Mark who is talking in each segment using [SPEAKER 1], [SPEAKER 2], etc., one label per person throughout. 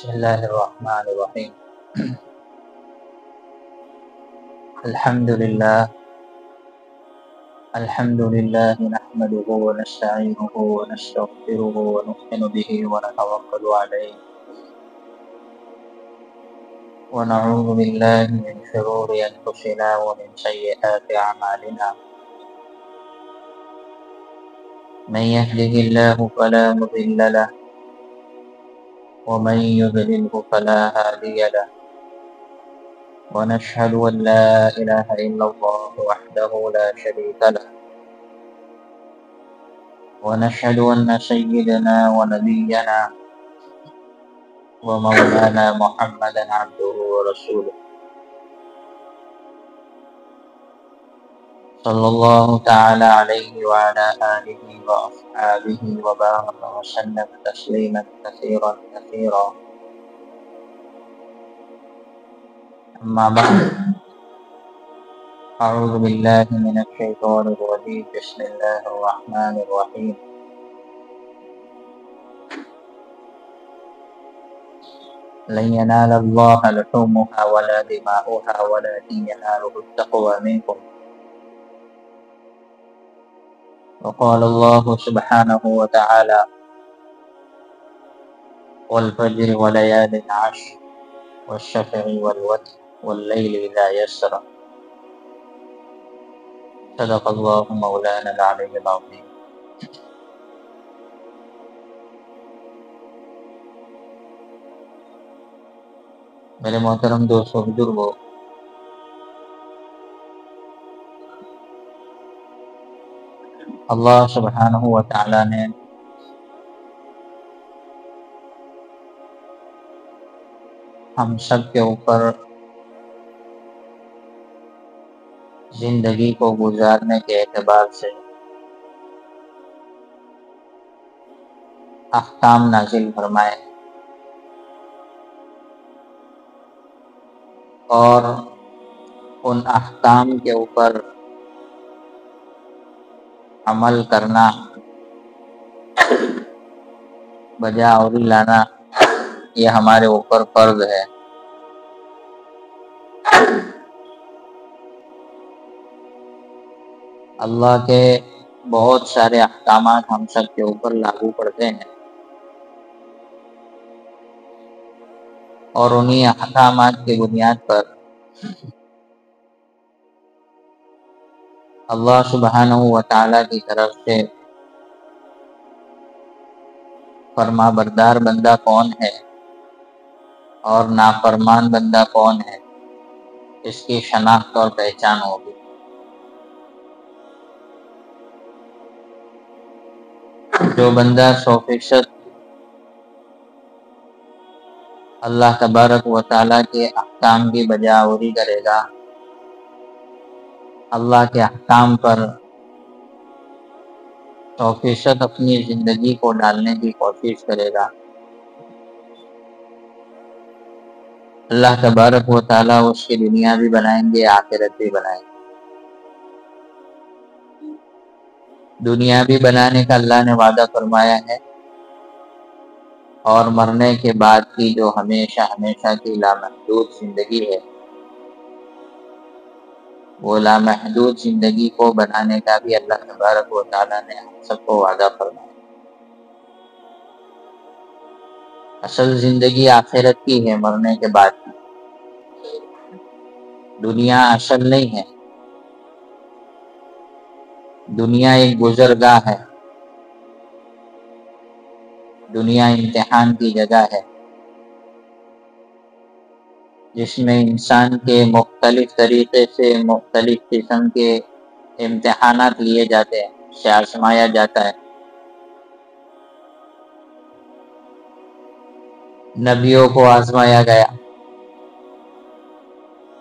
[SPEAKER 1] بسم الله الرحمن الرحيم الحمد لله نحمده ونستعينه ونستغفره ونؤمن به ونتوكل عليه ونعوذ بالله من شرور أنفسنا ومن سيئات أعمالنا من يهده الله فلا مضل له ومن يضلله فلا هادي له ونشهد أن لا إله إلا الله وحده لا شريك له ونشهد أن سيدنا ونبينا ومولانا محمدا عبده ورسوله صلى الله تعالى عليه وعلى آله وأصحابه وبارك وسلم تسليما كثيرا كثيرا أما بعد أعوذ بالله من الشيطان الرجيم بسم الله الرحمن الرحيم لن ينال الله لحومها ولا دماؤها ولكن يناله التقوى منكم وقال الله سبحانه وتعالى والفجر وليال عشر والشفع والوتر والليل إذا يسر صدق الله مولانا العلي العظيم میرے محترم دوستو بزرگو، اللہ سبحانہ و تعالی نے ہم سب کے اوپر زندگی کو گزارنے کے اعتبار سے احکام نازل فرمائے اور ان احکام کے اوپر عمل کرنا، بجاوری لانا، یہ ہمارے اوپر فرض ہے۔ اللہ کے بہت سارے احکامات ہم سب کے اوپر لاگو پڑتے ہیں اور انہی احکامات کی بنیاد پر اللہ سبحانہ و تعالی کی طرف سے فرما بردار بندہ کون ہے اور نافرمان بندہ کون ہے، اس کی شناخت اور پہچان ہوگی۔ جو بندہ 100% اللہ تبارک و تعالی کے احکام کی بجاوری کرے گا، اللہ کے احکام پر 100% اپنی زندگی کو ڈالنے کی کوشش کرے گا، اللہ تبارک و تعالی اس کی دنیا بھی بنائیں گے، آخرت بھی بنائیں گے۔ دنیا بھی بنانے کا اللہ نے وعدہ فرمایا ہے، اور مرنے کے بعد کی جو ہمیشہ ہمیشہ کی لامحدود زندگی ہے، وہ لامحدود زندگی کو بنانے کا بھی اللہ تبارک و تعالی نے ہم سب کو وعدہ فرمایا۔ اصل زندگی آخرت کی ہے، مرنے کے بعد کی۔ دنیا اصل نہیں ہے، دنیا ایک گزرگاہ ہے، دنیا امتحان کی جگہ ہے، جس میں انسان کے مختلف طریقے سے مختلف قسم کے امتحانات لیے جاتے ہیں، اسے آزمایا جاتا ہے۔ نبیوں کو آزمایا گیا،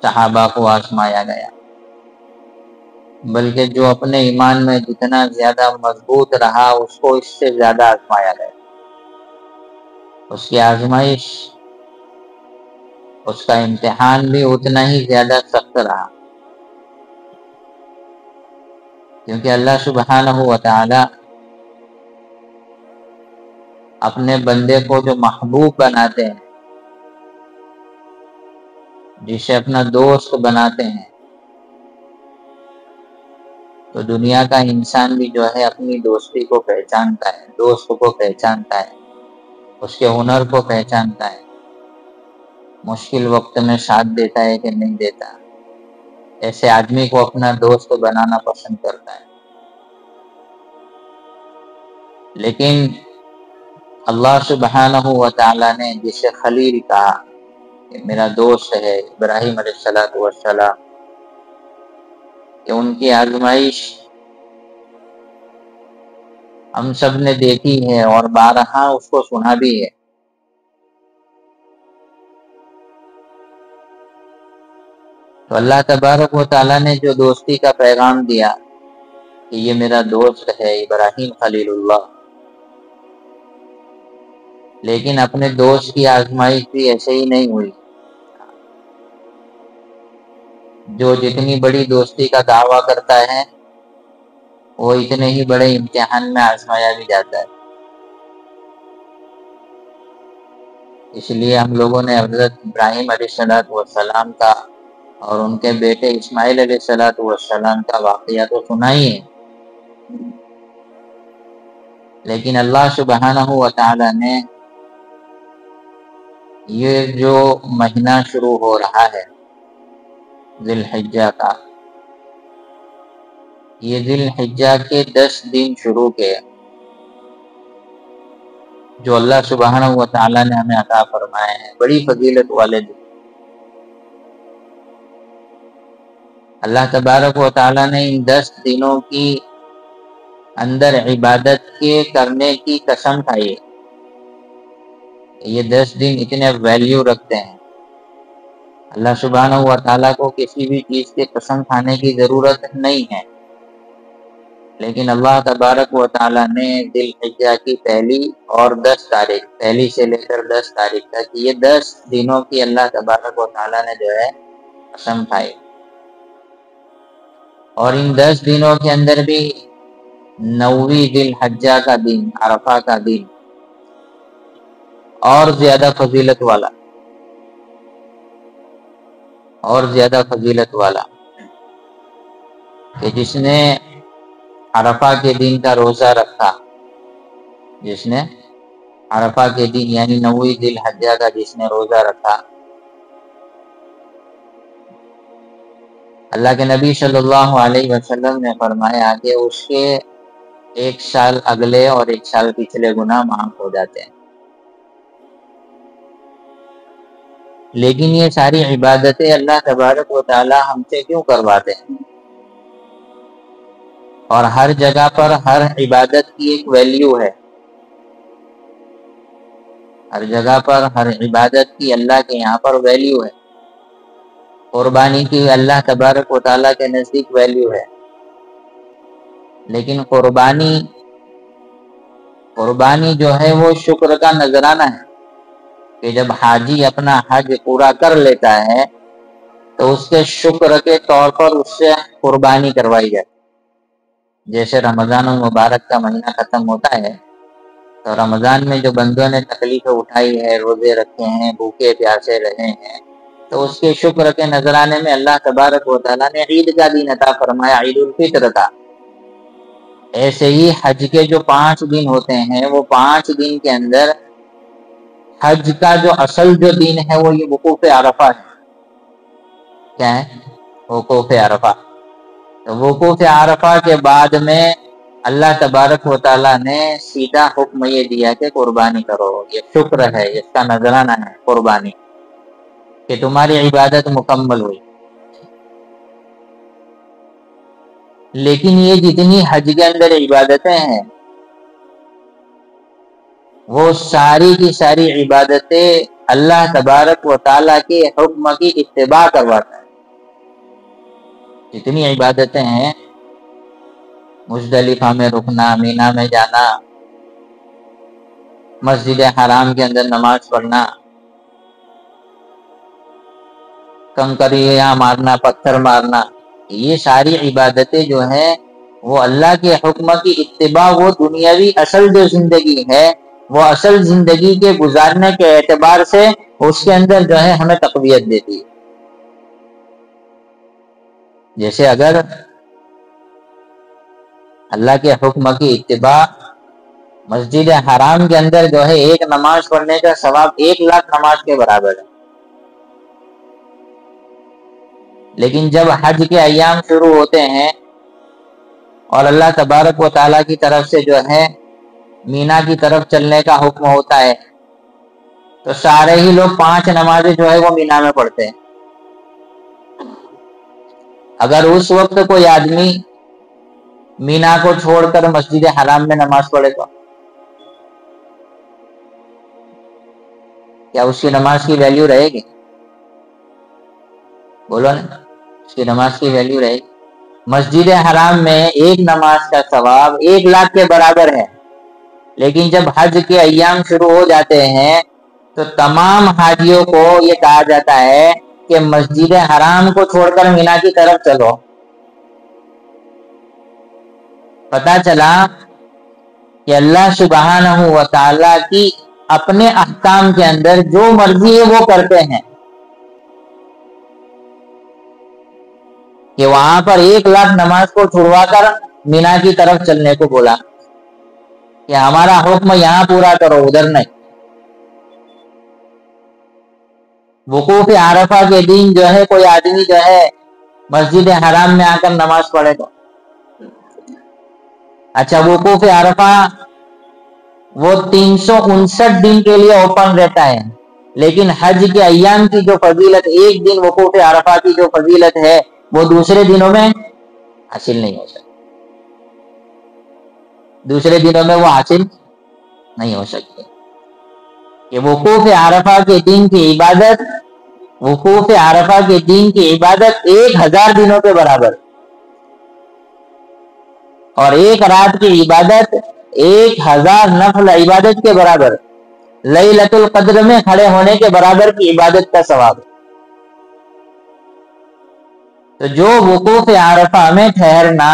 [SPEAKER 1] صحابہ کو آزمایا گیا، بلکہ جو اپنے ایمان میں جتنا زیادہ مضبوط رہا اس کو اس سے زیادہ آزمایا گیا۔ اس کی آزمائش، اس کا امتحان بھی اتنا ہی زیادہ سخت رہا، کیونکہ اللہ سبحانہ و تعالی اپنے بندے کو جو محبوب بناتے ہیں جسے اپنا دوست بناتے ہیں، تو دنیا کا انسان بھی جو ہے اپنی دوستی کو پہچانتا ہے، دوست کو پہچانتا ہے، اس کے ہنر کو پہچانتا ہے، مشکل وقت میں ساتھ دیتا ہے کہ نہیں دیتا، ایسے آدمی کو اپنا دوست بنانا پسند کرتا ہے۔ لیکن اللہ سبحانہ و تعالی نے جسے خلیل کہا کہ میرا دوست ہے، ابراہیم علیہ السلام، کہ ان کی آزمائش ہم سب نے دیکھی ہے اور بارہا اس کو سنا بھی ہے۔ تو اللہ تبارک و تعالیٰ نے جو دوستی کا پیغام دیا کہ یہ میرا دوست ہے ابراہیم خلیل اللہ، لیکن اپنے دوست کی آزمائش بھی ایسے ہی نہیں ہوئی۔ جو جتنی بڑی دوستی کا دعویٰ کرتا ہے وہ اتنے ہی بڑے امتحان میں آزمایا بھی جاتا ہے۔ اس لیے ہم لوگوں نے حضرت ابراہیم علیہ السلام کا اور ان کے بیٹے اسماعیل علیہ السلام کا واقعہ تو سنا ہی ہے، لیکن اللہ سبحانہ و تعالی نے یہ جو مہینہ شروع ہو رہا ہے ذی الحجہ کا، یہ ذی الحجہ کے 10 دن شروع کے جو اللہ سبحانہ و تعالی نے ہمیں عطا فرمائے ہیں، بڑی فضیلت والے دن۔ اللہ تبارک و تعالی نے ان 10 دنوں کی اندر عبادت کے کرنے کی قسم کھائی۔ یہ 10 دن اتنے ویلیو رکھتے ہیں، اللہ سبحانہ و تعالیٰ کو کسی بھی چیز کے قسم کھانے کی ضرورت نہیں ہے، لیکن اللہ تبارک و تعالیٰ نے ذی الحجہ کی پہلی اور 10 تاریخ، پہلی سے لے کر 10 تاریخ تک، یہ 10 دنوں کی اللہ تبارک و تعالیٰ نے جو ہے قسم کھائی۔ اور ان 10 دنوں کے اندر بھی 9ویں ذی الحجہ کا دن، عرفہ کا دن اور زیادہ فضیلت والا، اور زیادہ فضیلت والا، کہ جس نے عرفہ کے دن کا روزہ رکھا، جس نے عرفہ کے دن یعنی 9ویں ذی الحجہ کا جس نے روزہ رکھا، اللہ کے نبی صلی اللہ علیہ وسلم نے فرمایا کہ اس کے 1 سال اگلے اور 1 سال پچھلے گناہ معاف ہو جاتے ہیں۔ لیکن یہ ساری عبادتیں اللہ تبارک و تعالی ہم سے کیوں کرواتے ہیں؟ اور ہر جگہ پر ہر عبادت کی ایک ویلیو ہے، ہر جگہ پر ہر عبادت کی اللہ کے یہاں پر ویلیو ہے۔ قربانی کی اللہ تبارک و تعالیٰ کے نزدیک ویلیو ہے، لیکن قربانی جو ہے وہ شکر کا نذرانہ ہے، کہ جب حاجی اپنا حج پورا کر لیتا ہے تو اس کے شکر کے طور پر اس سے قربانی کروائی جاتی ہے۔ جیسے رمضان المبارک کا مہینہ ختم ہوتا ہے تو رمضان میں جو بندوں نے تکلیفیں اٹھائی ہے، روزے رکھے ہیں، بھوکے پیاسے رہے ہیں، تو اس کے شکر کے نذرانے میں اللہ تبارک و تعالیٰ نے عید کا دن عطا فرمایا، عید الفطر کا۔ ایسے ہی حج کے جو 5 دن ہوتے ہیں، وہ 5 دن کے اندر حج کا جو اصل جو دن ہے وہ یہ وقوف عرفہ ہے۔ کیا ہے؟ وقوف عرفہ۔ تو وقوف عرفہ کے بعد میں اللہ تبارک و تعالیٰ نے سیدھا حکم یہ دیا کہ قربانی کرو، یہ شکر ہے، اس کا نذرانہ ہے قربانی، کہ تمہاری عبادت مکمل ہوئی۔ لیکن یہ جتنی حج کے اندر عبادتیں ہیں وہ ساری کی ساری عبادتیں اللہ تبارک و تعالیٰ کے حکم کی اتباع کرواتا ہے۔ جتنی عبادتیں ہیں، مزدلفہ میں رکنا، مینا میں جانا، مسجد حرام کے اندر نماز پڑھنا، کنکریاں مارنا، پتھر مارنا، یہ ساری عبادتیں جو ہیں وہ اللہ کے حکم کی اتباع، وہ دنیاوی اصل جو زندگی ہے، وہ اصل زندگی کے گزارنے کے اعتبار سے اس کے اندر جو ہے ہمیں تقویت دیتی ہے۔ جیسے اگر اللہ کے حکم کی اتباع مسجد حرام کے اندر جو ہے ایک نماز پڑھنے کا ثواب 1,00,000 نماز کے برابر ہے، لیکن جب حج کے ایام شروع ہوتے ہیں اور اللہ تبارک و تعالیٰ کی طرف سے جو ہے مینا کی طرف چلنے کا حکم ہوتا ہے تو سارے ہی لوگ 5 نمازیں جو ہے وہ مینا میں پڑھتے ہیں۔ اگر اس وقت کوئی آدمی مینا کو چھوڑ کر مسجد حرام میں نماز پڑھے تو کیا اس کی نماز کی ویلیو رہے گی؟ بولو نا، اس کی نماز کی ویلیو رہے گی؟ مسجد حرام میں ایک نماز کا ثواب 1,00,000 کے برابر ہے، لیکن جب حج کے ایام شروع ہو جاتے ہیں تو تمام حاجیوں کو یہ کہا جاتا ہے کہ مسجد حرام کو چھوڑ کر مینا کی طرف چلو۔ پتہ چلا کہ اللہ سبحانہ و تعالیٰ کی اپنے احکام کے اندر جو مرضی ہے وہ کرتے ہیں، کہ وہاں پر 1,00,000 نماز کو چھڑوا کر مینا کی طرف چلنے کو بولا کہ ہمارا حکم یہاں پورا کرو، ادھر نہیں۔ وقوف عرفہ کے دن جو ہے کوئی آدمی جو ہے مسجد حرام میں آ کر نماز پڑھے تو اچھا، وقوف عرفہ وہ 359 دن کے لیے اوپن رہتا ہے، لیکن حج کے ایام کی جو فضیلت، ایک دن وقوف عرفہ کی جو فضیلت ہے وہ دوسرے دنوں میں حاصل نہیں ہو سکتی، دوسرے دنوں میں وہ حاصل نہیں ہو سکتی۔ کہ وقوف عرفہ کے دن کی عبادت، وقوف عرفہ کے دن کی عبادت 1,000 دنوں کے برابر، اور ایک رات کی عبادت 1,000 نفل عبادت کے برابر، لیلۃ القدر میں کھڑے ہونے کے برابر کی عبادت کا ثواب۔ تو جو وقوف عرفہ میں ٹھہرنا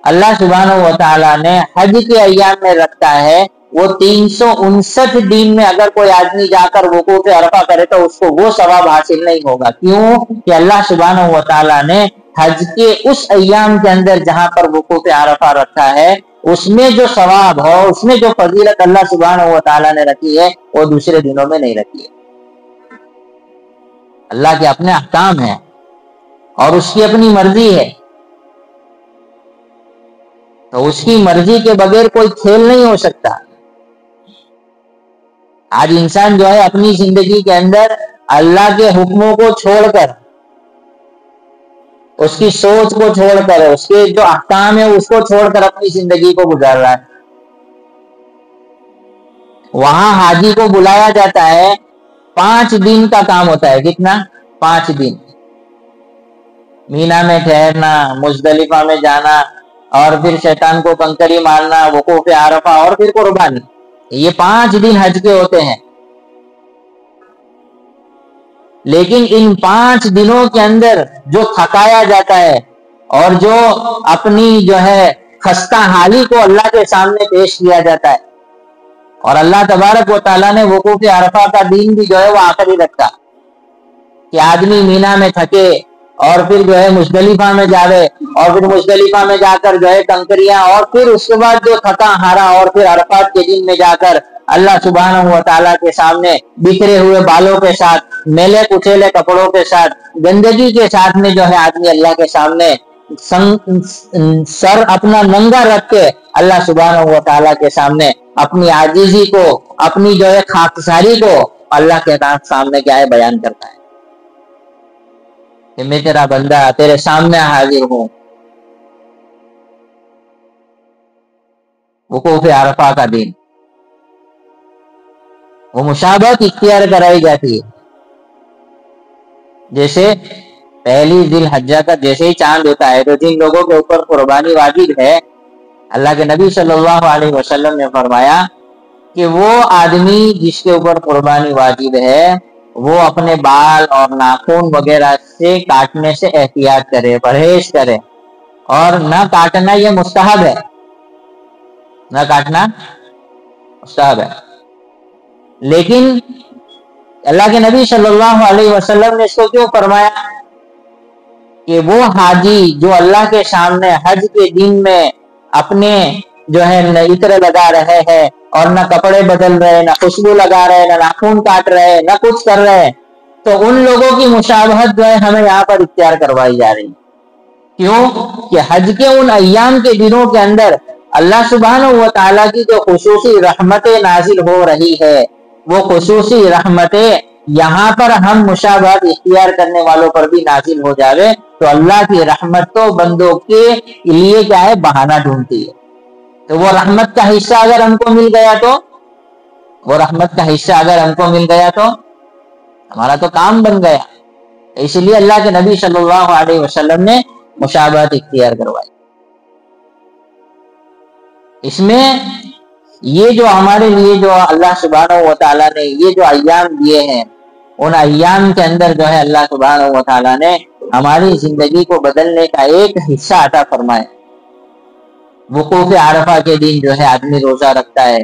[SPEAKER 1] اللہ سبحانہ و تعالیٰ نے حج کے ایام میں رکھتا ہے، وہ 359 دن میں اگر کوئی آدمی جا کر وقوف عرفہ کرے تو اس کو وہ ثواب حاصل نہیں ہوگا۔ کیوں؟ کہ اللہ سبحانہ و تعالیٰ نے حج کے اس ایام کے اندر جہاں پر وقوف عرفہ رکھا ہے، اس میں جو ثواب ہو، اس میں جو فضیلت اللہ سبحانہ و تعالیٰ نے رکھی ہے وہ دوسرے دنوں میں نہیں رکھی ہے۔ اللہ کے اپنے احکام ہیں اور اس کی اپنی مرضی ہے، تو اس کی مرضی کے بغیر کوئی کھیل نہیں ہو سکتا۔ آج انسان جو ہے اپنی زندگی کے اندر اللہ کے حکموں کو چھوڑ کر، اس کی سوچ کو چھوڑ کر، اس کے جو احکام ہے اس کو چھوڑ کر اپنی زندگی کو گزار رہا ہے۔ وہاں حاجی کو بلایا جاتا ہے، 5 دن کا کام ہوتا ہے۔ کتنا؟ 5 دن۔ مینا میں ٹھہرنا، مزدلفہ میں جانا، اور پھر شیطان کو کنکری مارنا، وقوف عرفہ، اور پھر قربانی۔ یہ 5 دن حج کے ہوتے ہیں، لیکن ان 5 دنوں کے اندر جو تھکایا جاتا ہے اور جو اپنی جو ہے خستہ حالی کو اللہ کے سامنے پیش کیا جاتا ہے، اور اللہ تبارک و تعالیٰ نے وقوف عرفہ کا دن بھی جو ہے وہ آخری رکھتا کہ آدمی مینا میں تھکے اور پھر جو ہے مزدلفہ میں جاوے، اور پھر مزدلفہ میں جا کر جو ہے کنکریاں، اور پھر اس کے بعد جو تھکا ہارا، اور پھر عرفات کے دن میں جا کر اللہ سبحانہ و تعالیٰ کے سامنے بکھرے ہوئے بالوں کے ساتھ، میلے کچیلے کپڑوں کے ساتھ، گندگی کے ساتھ میں جو ہے آدمی اللہ کے سامنے سر اپنا ننگا رکھ کے اللہ سبحانہ و تعالیٰ کے سامنے اپنی عاجزی کو، اپنی جو ہے خاکساری کو اللہ کے سامنے کیا ہے بیان کرتا ہے کہ میں تیرا بندہ تیرے سامنے حاضر ہوں۔ وقوف عرفہ کا دن وہ مشابہت اختیار کرائی جاتی ہے، جیسے پہلی ذی الحجہ کا جیسے ہی چاند ہوتا ہے تو جن لوگوں کے اوپر قربانی واجب ہے، اللہ کے نبی صلی اللہ علیہ وسلم نے فرمایا کہ وہ آدمی جس کے اوپر قربانی واجب ہے وہ اپنے بال اور ناخن وغیرہ سے کاٹنے سے احتیاط کرے، پرہیز کرے، اور نہ کاٹنا یہ مستحب ہے، نہ کاٹنا مستحب ہے۔ لیکن اللہ کے نبی صلی اللہ علیہ وسلم نے اس کو کیوں فرمایا؟ کہ وہ حاجی جو اللہ کے سامنے حج کے دن میں اپنے جو ہے نہ عطر لگا رہے ہیں اور نہ کپڑے بدل رہے، نہ خوشبو لگا رہے، نہ ناخن کاٹ رہے، نہ کچھ کر رہے، تو ان لوگوں کی مشابہت جو ہے ہمیں یہاں پر اختیار کروائی جا رہی ہے۔ کیوں کہ حج کے ان ایام کے دنوں کے اندر اللہ سبحانہ و تعالیٰ کی جو خصوصی رحمتیں نازل ہو رہی ہے، وہ خصوصی رحمتیں یہاں پر ہم مشابہت اختیار کرنے والوں پر بھی نازل ہو جاوے تو اللہ کی رحمت تو بندوں کے لیے کیا ہے، بہانہ ڈھونڈتی ہے۔ تو وہ رحمت کا حصہ اگر ہم کو مل گیا تو ہمارا تو کام بن گیا۔ اس لیے اللہ کے نبی صلی اللہ علیہ وسلم نے مشابہت اختیار کروائی۔ اس میں یہ جو ہمارے لیے جو اللہ سبحانہ و تعالیٰ نے یہ جو ایام دیے ہیں، ان ایام کے اندر جو ہے اللہ سبحانہ و تعالیٰ نے ہماری زندگی کو بدلنے کا ایک حصہ عطا فرمائے۔ وقوف عرفہ کے دن جو ہے آدمی روزہ رکھتا ہے،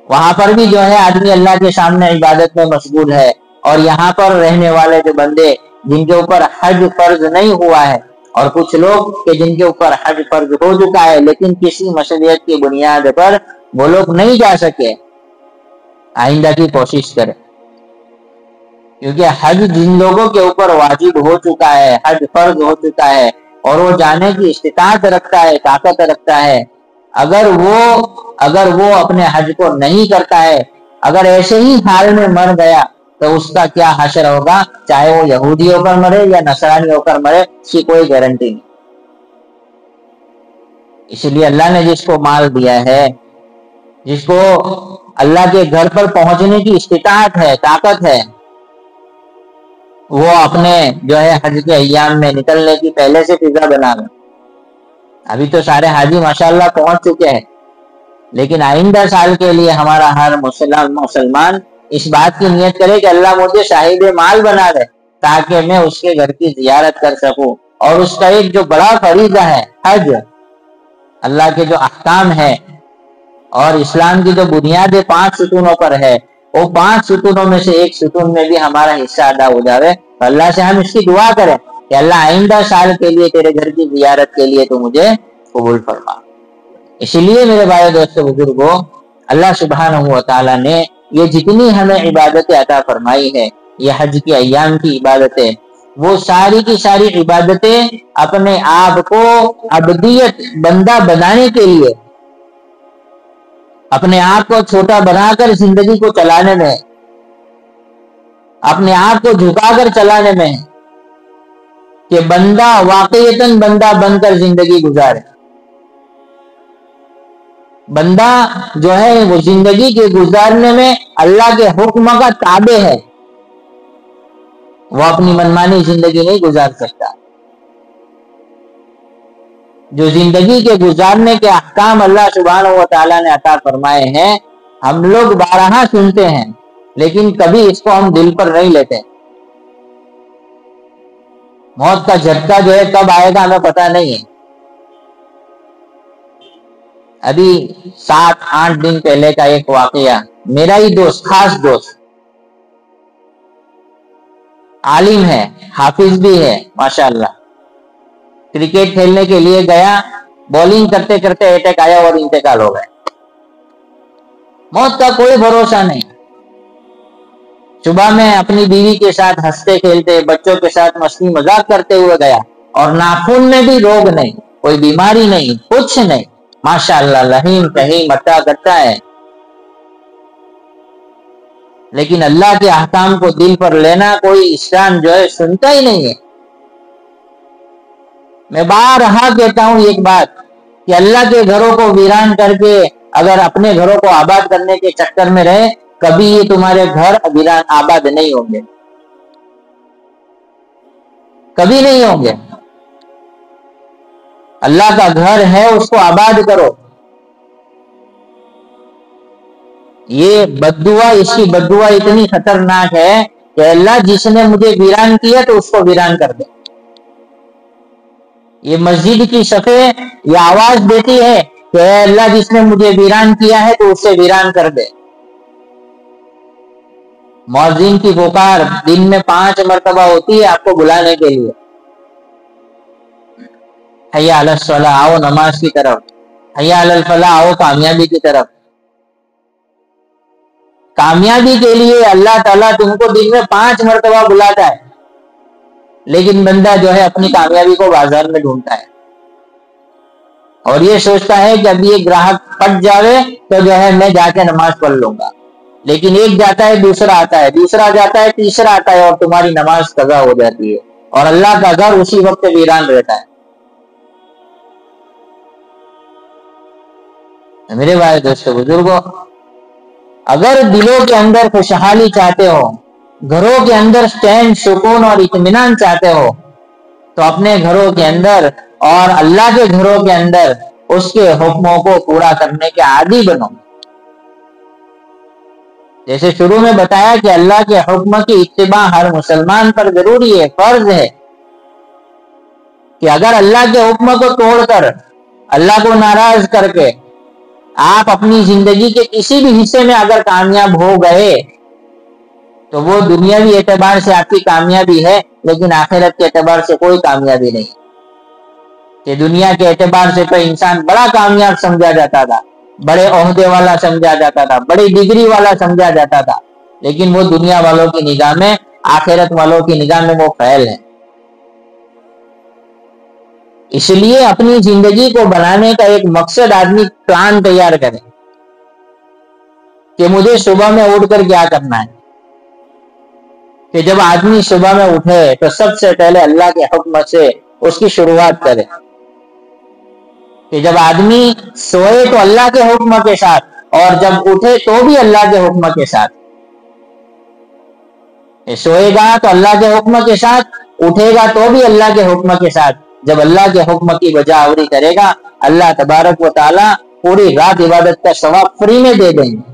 [SPEAKER 1] وہاں پر بھی جو ہے آدمی اللہ کے سامنے عبادت میں مشغول ہے، اور یہاں پر رہنے والے جو بندے جن کے اوپر حج فرض نہیں ہوا ہے، اور کچھ لوگ کہ جن کے اوپر حج فرض ہو چکا ہے لیکن کسی مشروعیت کی بنیاد پر وہ لوگ نہیں جا سکے، آئندہ کی کوشش کریں، کیونکہ حج جن لوگوں کے اوپر واجب ہو چکا ہے، حج فرض ہو چکا ہے اور وہ جانے کی استطاعت رکھتا ہے، طاقت رکھتا ہے، اگر وہ اپنے حج کو نہیں کرتا ہے، اگر ایسے ہی حال میں مر گیا تو اس کا کیا حشر ہوگا، چاہے وہ یہودی ہو کر مرے یا نصرانی ہو کر مرے، اس کی کوئی گارنٹی نہیں۔ اس لیے اللہ نے جس کو مال دیا ہے، جس کو اللہ کے گھر پر پہنچنے کی استطاعت ہے، طاقت ہے، وہ اپنے جو ہے حج کے ایام میں نکلنے کی پہلے سے فضا بنا لیں۔ ابھی تو سارے حاجی ماشاءاللہ پہنچ چکے ہیں، لیکن آئندہ سال کے لیے ہمارا ہر مسلمان اس بات کی نیت کرے کہ اللہ مجھے صاحب مال بنا دے تاکہ میں اس کے گھر کی زیارت کر سکوں، اور اس کا ایک جو بڑا فریضہ ہے حج، اللہ کے جو احکام ہے اور اسلام کی جو بنیاد 5 ستونوں پر ہے، وہ 5 ستونوں میں سے ایک ستون میں بھی ہمارا حصہ ادا ہو جاوے تو اللہ سے ہم اس کی دعا کریں کہ اللہ آئندہ سال کے لیے تیرے گھر کی زیارت کے لیے تو مجھے قبول فرما۔ اسی لیے میرے بھائی دوستو بزرگوں، اللہ سبحانہ و تعالیٰ نے یہ جتنی ہمیں عبادتیں عطا فرمائی ہے، یہ حج کی ایام کی عبادتیں، وہ ساری کی ساری عبادتیں اپنے آپ کو عبدیت بندہ بنانے کے لیے، اپنے آپ کو چھوٹا بنا کر زندگی کو چلانے میں، اپنے آپ کو جھکا کر چلانے میں، کہ بندہ واقعیتاً بندہ بن کر زندگی گزارے۔ بندہ جو ہے وہ زندگی کے گزارنے میں اللہ کے حکم کا تابع ہے، وہ اپنی منمانی زندگی نہیں گزار سکتا۔ جو زندگی کے گزارنے کے احکام اللہ سبحانہ و تعالیٰ نے عطا فرمائے ہیں، ہم لوگ بارہا سنتے ہیں لیکن کبھی اس کو ہم دل پر نہیں لیتے۔ موت کا جھٹکا جو ہے کب آئے گا ہمیں پتہ نہیں ہے۔ ابھی 7-8 دن پہلے کا ایک واقعہ، میرا ہی دوست، خاص دوست، عالم ہے، حافظ بھی ہے ماشاءاللہ، کرکٹ کھیلنے کے لیے گیا، بولنگ کرتے کرتے اٹیک آیا اور انتقال ہو گئے۔ موت کا کوئی بھروسہ نہیں۔ صبح میں اپنی بیوی کے ساتھ ہنستے کھیلتے، بچوں کے ساتھ مستی مذاق کرتے ہوئے گیا، اور ناخن میں بھی روگ نہیں، کوئی بیماری نہیں، کچھ نہیں، ماشاءاللہ لہیم کہیں مٹا گٹا ہے۔ لیکن اللہ کے احکام کو دل پر لینا کوئی اسلام جو ہے سنتا ہی نہیں ہے۔ میں بارہا کہتا ہوں ایک بات کہ اللہ کے گھروں کو ویران کر کے اگر اپنے گھروں کو آباد کرنے کے چکر میں رہے، کبھی یہ تمہارے گھر ویران آباد نہیں ہوں گے، کبھی نہیں ہوں گے۔ اللہ کا گھر ہے، اس کو آباد کرو۔ یہ بددعا، اس کی بددعا اتنی خطرناک ہے کہ اللہ جس نے مجھے ویران کیا تو اس کو ویران کر دے۔ یہ مسجد کی صفیں یہ آواز دیتی ہے کہ اے اللہ جس نے مجھے ویران کیا ہے تو اسے ویران کر دے۔ مؤذن کی پکار دن میں 5 مرتبہ ہوتی ہے آپ کو بلانے کے لیے، حی علی الصلاۃ، آؤ نماز کی طرف، حی علی الفلاح، آؤ کامیابی کی طرف۔ کامیابی کے لیے اللہ تعالیٰ تم کو دن میں 5 مرتبہ بلاتا ہے، لیکن بندہ جو ہے اپنی کامیابی کو بازار میں ڈھونڈتا ہے اور یہ سوچتا ہے کہ اب یہ گراہک پٹ جاوے تو جو ہے میں جا کے نماز پڑھ لوں گا، لیکن ایک جاتا ہے، دوسرا آتا ہے، دوسرا جاتا ہے، تیسرا آتا ہے، اور تمہاری نماز قضا ہو جاتی ہے اور اللہ کا گھر اسی وقت ویران رہتا ہے۔ میرے بھائی دوستو بزرگوں، اگر دلوں کے اندر خوشحالی چاہتے ہو، گھروں کے اندر چین، سکون اور اطمینان چاہتے ہو، تو اپنے گھروں کے اندر اور اللہ کے گھروں کے اندر اس کے حکموں کو پورا کرنے کے عادی بنو۔ جیسے شروع میں بتایا کہ اللہ کے حکم کی اتباع ہر مسلمان پر ضروری ہے، فرض ہے، کہ اگر اللہ کے حکم کو توڑ کر، اللہ کو ناراض کر کے آپ اپنی زندگی کے کسی بھی حصے میں اگر کامیاب ہو گئے تو وہ دنیاوی اعتبار سے آپ کی کامیابی ہے، لیکن آخرت کے اعتبار سے کوئی کامیابی نہیں۔ کہ دنیا کے اعتبار سے تو انسان بڑا کامیاب سمجھا جاتا تھا، بڑے عہدے والا سمجھا جاتا تھا، بڑی ڈگری والا سمجھا جاتا تھا، لیکن وہ دنیا والوں کی نگاہ میں، آخرت والوں کی نگاہ میں وہ فیل ہے۔ اس لیے اپنی زندگی کو بنانے کا ایک مقصد آدمی پلان تیار کرے کہ مجھے صبح میں اٹھ کر کیا کرنا ہے۔ کہ جب آدمی صبح میں اٹھے تو سب سے پہلے اللہ کے حکم سے اس کی شروعات کرے۔ کہ جب آدمی سوئے تو اللہ کے حکم کے ساتھ، اور جب اٹھے تو بھی اللہ کے حکم کے ساتھ۔ سوئے گا تو اللہ کے حکم کے ساتھ، اٹھے گا تو بھی اللہ کے حکم کے ساتھ۔ جب اللہ کے حکم کی بجا آوری کرے گا، اللہ تبارک و تعالی پوری رات عبادت کا ثواب فری میں دے دیں گے۔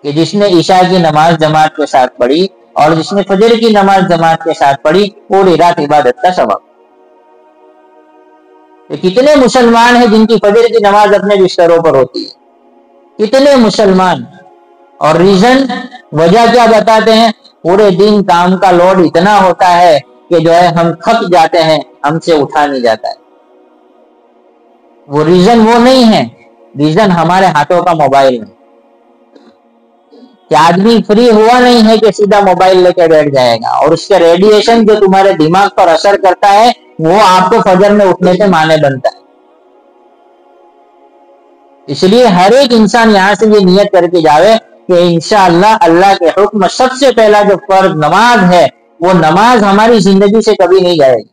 [SPEAKER 1] کہ جس نے عشاء کی نماز جماعت کے ساتھ پڑھی اور جس نے فجر کی نماز جماعت کے ساتھ پڑھی، پوری رات عبادت کا ثواب۔ کتنے مسلمان ہیں جن کی فجر کی نماز اپنے بستروں پر ہوتی ہے؟ کتنے مسلمان؟ اور ریزن، وجہ کیا بتاتے ہیں؟ پورے دن کام کا لوڈ اتنا ہوتا ہے کہ جو ہے ہم تھک جاتے ہیں، ہم سے اٹھا نہیں جاتا ہے۔ وہ ریزن وہ نہیں ہے، ریزن ہمارے ہاتھوں کا موبائل ہے۔ کہ آدمی فری ہوا نہیں ہے کہ سیدھا موبائل لے کے بیٹھ جائے گا، اور اس کے ریڈیشن جو تمہارے دماغ پر اثر کرتا ہے وہ آپ کو فجر میں اٹھنے سے مانے بنتا ہے۔ اس لیے ہر ایک انسان یہاں سے یہ نیت کر کے جاوے کہ انشاءاللہ اللہ کے حکم سب سے پہلا جو فرض نماز ہے، وہ نماز ہماری زندگی سے کبھی نہیں جائے گی۔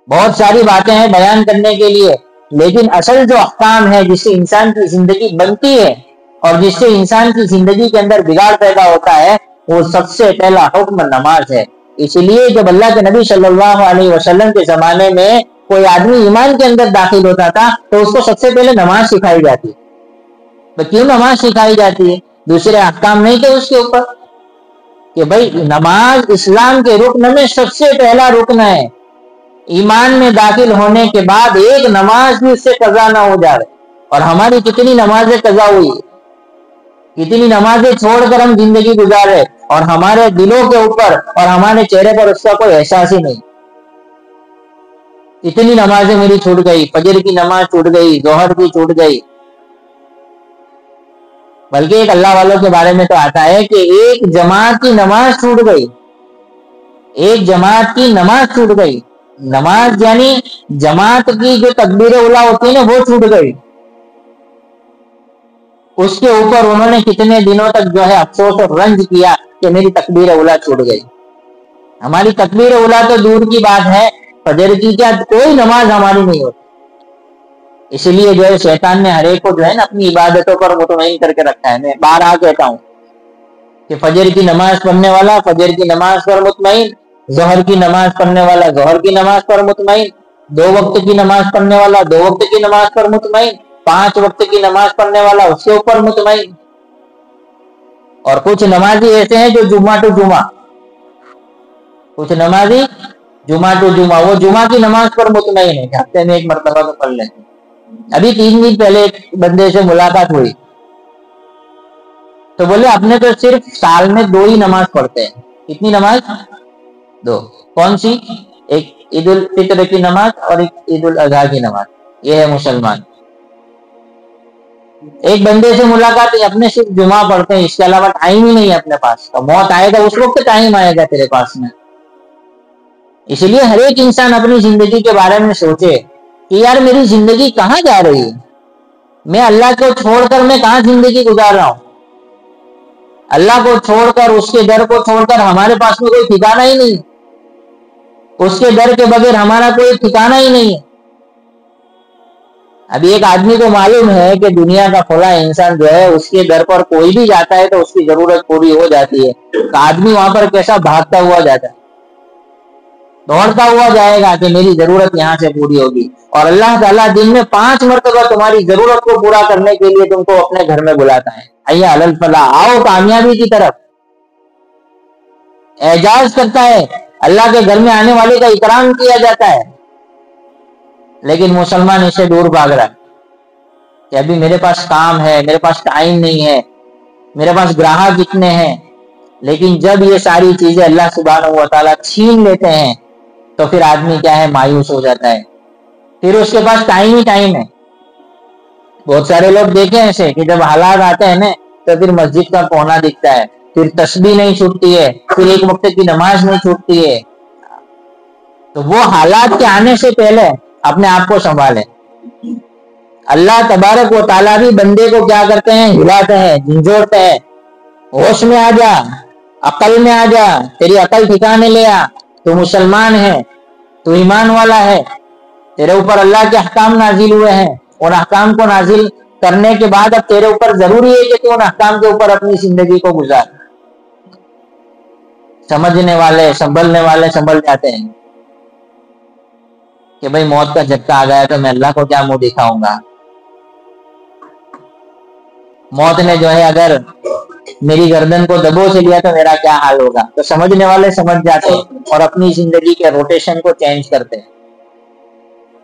[SPEAKER 1] بہت ساری باتیں ہیں بیان کرنے کے لیے، لیکن اصل جو احکام ہے جس سے انسان کی زندگی بنتی ہے اور جس سے انسان کی زندگی کے اندر بگاڑ پیدا ہوتا ہے، وہ سب سے پہلا حکم نماز ہے۔ اس لیے جب اللہ کے نبی صلی اللہ علیہ وسلم کے زمانے میں کوئی آدمی ایمان کے اندر داخل ہوتا تھا تو اس کو سب سے پہلے نماز سکھائی جاتی۔ تو کیوں نماز سکھائی جاتی ہے؟ دوسرے احکام نہیں تھے اس کے اوپر؟ کہ بھائی نماز اسلام کے رکن میں سب سے پہلا رکن ہے۔ ایمان میں داخل ہونے کے بعد ایک نماز بھی اس سے قضا نہ ہو جائے۔ اور ہماری کتنی نمازیں قضا ہوئی، کتنی نمازیں چھوڑ کر ہم زندگی گزارے، اور ہمارے دلوں کے اوپر اور ہمارے چہرے پر اس کا کوئی احساس ہی نہیں۔ اتنی نمازیں میری چھوٹ گئی، فجر کی نماز چھوٹ گئی، ظہر کی چھوٹ گئی۔ بلکہ ایک اللہ والوں کے بارے میں تو آتا ہے کہ ایک جماعت کی نماز چھوٹ گئی، ایک جماعت کی نماز چھوٹ گئی۔ نماز یعنی جماعت کی جو تکبیر اولیٰ ہوتی ہے نا، وہ چھوٹ گئی۔ اس کے اوپر انہوں نے کتنے دنوں تک جو ہے افسوس اور رنج کیا کہ میری تکبیر اولیٰ چھوٹ گئی۔ ہماری تکبیر اولیٰ تو دور کی بات ہے، فجر کی کیا کوئی نماز ہماری نہیں ہوتی۔ اس لیے جو ہے شیطان نے ہر ایک کو جو ہے نا اپنی عبادتوں پر مطمئن کر کے رکھا ہے۔ میں بارہا کہتا ہوں کہ فجر کی نماز پڑھنے والا فجر کی نماز پر مطمئن، ظہر کی نماز پڑھنے والا ظہر کی نماز پر مطمئن، 2 وقت کی نماز پڑھنے والا 2 وقت کی نماز پر مطمئن، 5 وقت کی نماز پڑھنے والا اس کے اوپر مطمئن۔ اور کچھ نمازی ایسے ہیں جو جمعہ ٹو جمعہ، کچھ نمازی جمعہ ٹو جمعہ، وہ جمعہ کی نماز پر مطمئن ہے کہ ہفتے میں 1 مرتبہ تو پڑھ لیں۔ ابھی 3 دن پہلے ایک بندے سے ملاقات ہوئی تو بولے اپنے تو صرف سال میں 2 ہی نماز پڑھتے ہیں۔ کتنی نماز؟ 2۔ کون سی؟ ایک عید الفطر کی نماز اور ایک عید الاضحیٰ کی نماز. یہ ہے مسلمان. ایک بندے سے ملاقات اپنے صرف جمعہ پڑھتے ہیں، اس کے علاوہ ٹائم ہی نہیں ہے اپنے پاس. تو موت آئے گا اس وقت ٹائم آئے گا تیرے پاس میں. اس لیے ہر ایک انسان اپنی زندگی کے بارے میں سوچے کہ یار میری زندگی کہاں جا رہی ہے، میں اللہ کو چھوڑ کر میں کہاں زندگی گزار رہا ہوں. اللہ کو چھوڑ کر، اس کے در کو چھوڑ کر ہمارے پاس میں کوئی ٹھکانہ ہی نہیں. اس کے در کے بغیر ہمارا کوئی ٹھکانہ ہی نہیں ہے. ابھی ایک آدمی کو معلوم ہے کہ دنیا کا فلاں انسان جو ہے اس کے در پر کوئی بھی جاتا ہے تو اس کی ضرورت پوری ہو جاتی ہے، تو آدمی وہاں پر کیسا بھاگتا ہوا جاتا ہے، دوڑتا ہوا جائے گا کہ میری ضرورت یہاں سے پوری ہوگی. اور اللہ تعالیٰ دن میں 5 مرتبہ تمہاری ضرورت کو پورا کرنے کے لیے تم کو اپنے گھر میں بلاتا ہے. حیا علی الفلاح، آؤ کامیابی کی طرف. اعزاز کرتا ہے، اللہ کے گھر میں آنے والے کا اکرام کیا جاتا ہے. لیکن مسلمان اسے دور بھاگ رہا ہے کہ ابھی میرے پاس کام ہے، میرے پاس ٹائم نہیں ہے، میرے پاس گراہک اتنے ہیں. لیکن جب یہ ساری چیزیں اللہ سبحانہ و تعالیٰ چھین لیتے ہیں تو پھر آدمی کیا ہے، مایوس ہو جاتا ہے. پھر اس کے پاس ٹائم ہی ٹائم ہے. بہت سارے لوگ دیکھیں ایسے کہ جب حالات آتے ہیں نا تو پھر مسجد کا کونا دکھتا ہے، پھر تسبیح نہیں چھوٹتی ہے، پھر ایک وقت کی نماز نہیں چھوٹتی ہے. تو وہ حالات کے آنے سے پہلے اپنے آپ کو سنبھالیں. اللہ تبارک و تعالیٰ بھی بندے کو کیا کرتے ہیں، ہلاتے ہیں، جھنجھوڑتے ہیں. ہوش میں آ جا، عقل میں آ جا، تیری عقل ٹھکانے لے آ. تو مسلمان ہے، تو ایمان والا ہے، تیرے اوپر اللہ کے احکام نازل ہوئے ہیں. ان احکام کو نازل کرنے کے بعد اب تیرے اوپر ضروری ہے کہ تو ان احکام کے اوپر اپنی زندگی کو گزار. سمجھنے والے، سنبھلنے والے سنبھل جاتے ہیں کہ بھئی موت کا جھٹکا آ گیا تو میں اللہ کو کیا منہ دکھاؤں گا. موت نے جو ہے اگر میری گردن کو دبو سے لیا تو میرا کیا حال ہوگا. تو سمجھنے والے سمجھ جاتے ہیں اور اپنی زندگی کے روٹیشن کو چینج کرتے ہیں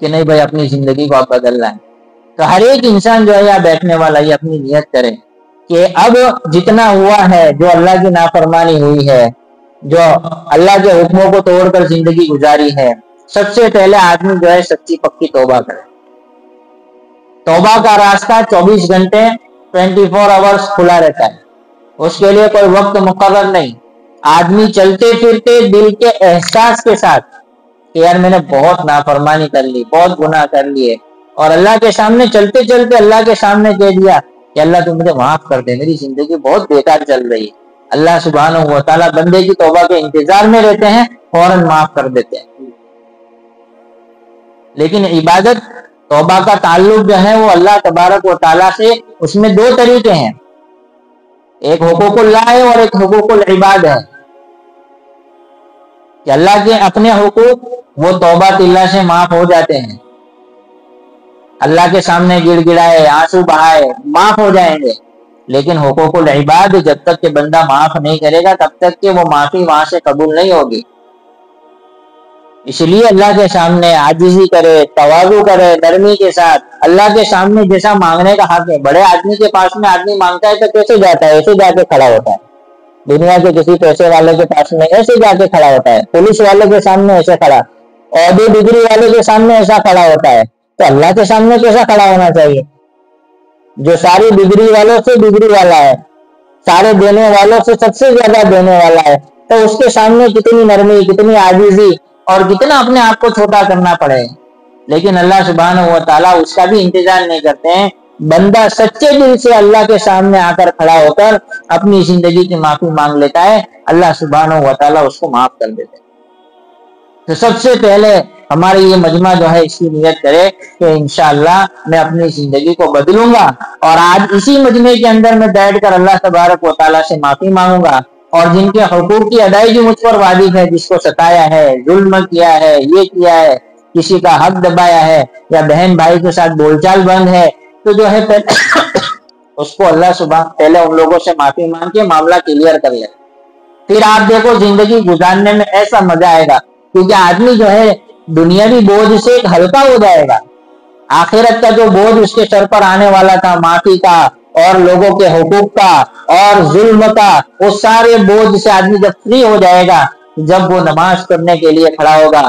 [SPEAKER 1] کہ نہیں بھائی اپنی زندگی کو اب بدلنا ہے. تو ہر ایک انسان جو ہے یا بیٹھنے والا یہ اپنی نیت کرے کہ اب جتنا ہوا ہے، جو اللہ کی نافرمانی ہوئی ہے، جو اللہ کے حکموں کو توڑ کر زندگی گزاری ہے، سب سے پہلے آدمی جو ہے سچی پکی توبہ کرے. توبہ کا راستہ 24 گھنٹے 24 آورز کھلا رہتا ہے. اس کے لیے کوئی وقت مقرر نہیں. آدمی چلتے پھرتے دل کے احساس کے ساتھ کہ یار میں نے بہت نافرمانی کر لی، بہت گناہ کر لیے، اور اللہ کے سامنے چلتے چلتے اللہ کے سامنے کہہ دیا کہ اللہ تو مجھے معاف کر دے، میری زندگی بہت بیکار چل رہی ہے. اللہ سبحانہ و تعالیٰ بندے کی توبہ کے انتظار میں رہتے ہیں، فوراً معاف کر دیتے ہیں. لیکن عبادت، توبہ کا تعلق جو ہے وہ اللہ تبارک و تعالیٰ سے، اس میں 2 طریقے ہیں. ایک حقوق اللہ ہے اور ایک حقوق العباد ہے. کہ اللہ کے اپنے حقوق وہ توبہ اللہ سے معاف ہو جاتے ہیں. اللہ کے سامنے گڑ گڑائے، آنسو بہائے، معاف ہو جائیں گے. لیکن حقوق العباد جب تک کہ بندہ معاف نہیں کرے گا تب تک کہ وہ معافی وہاں سے قبول نہیں ہوگی. اس لیے اللہ کے سامنے عاجزی کرے، تواضع کرے، نرمی کے ساتھ. اللہ کے سامنے جیسا مانگنے کا حق ہے. بڑے آدمی کے پاس میں آدمی مانگتا ہے تو کیسے جاتا ہے؟ ایسے جا کے کھڑا ہوتا ہے. دنیا کے کسی پیسے والے کے پاس میں ایسے جا کے کھڑا ہوتا ہے. پولیس والے کے سامنے ایسے کھڑا، عہدے ڈگری والے کے سامنے ایسا کھڑا ہوتا ہے. تو اللہ کے سامنے کیسا کھڑا ہونا چاہیے؟ جو ساری ڈگری والوں سے ڈگری والا ہے، سارے دینے والوں سے سب سے زیادہ دینے والا ہے، تو اس کے سامنے کتنی نرمی، کتنی عاجزی اور کتنا اپنے آپ کو چھوٹا کرنا پڑے. لیکن اللہ سبحانہ و تعالیٰ اس کا بھی انتظار نہیں کرتے ہیں. بندہ سچے دل سے اللہ کے سامنے آ کر کھڑا ہو کر اپنی زندگی کی معافی مانگ لیتا ہے، اللہ سبحانہ و تعالیٰ اس کو معاف کر دیتے ہیں. تو سب سے پہلے ہمارے یہ مجمع جو ہے اس کی نیت کرے کہ انشاءاللہ میں اپنی زندگی کو بدلوں گا، اور آج اسی مجمع کے اندر میں بیٹھ کر اللہ تبارک و تعالیٰ سے معافی مانگوں گا. اور جن کے حقوق کی ادائیگی مجھ پر واجب ہے، جس کو ستایا ہے، ظلم کیا ہے، یہ کیا ہے، کسی کا حق دبایا ہے، یا بہن بھائی کے ساتھ بول چال بند ہے، تو جو ہے اس کو اللہ سبحانہ پہلے ان لوگوں سے معافی مانگ کے معاملہ کلیئر کر لے. پھر آپ دیکھو زندگی گزارنے میں ایسا مزہ آئے گا، کیونکہ آدمی جو ہے دنیاوی بوجھ سے ایک ہلکا ہو جائے گا. آخرت کا جو بوجھ اس کے سر پر آنے والا تھا، معافی کا اور لوگوں کے حقوق کا اور ظلم کا، اس سارے بوجھ سے آدمی جب فری ہو جائے گا، جب وہ نماز پڑھنے کے لیے کھڑا ہوگا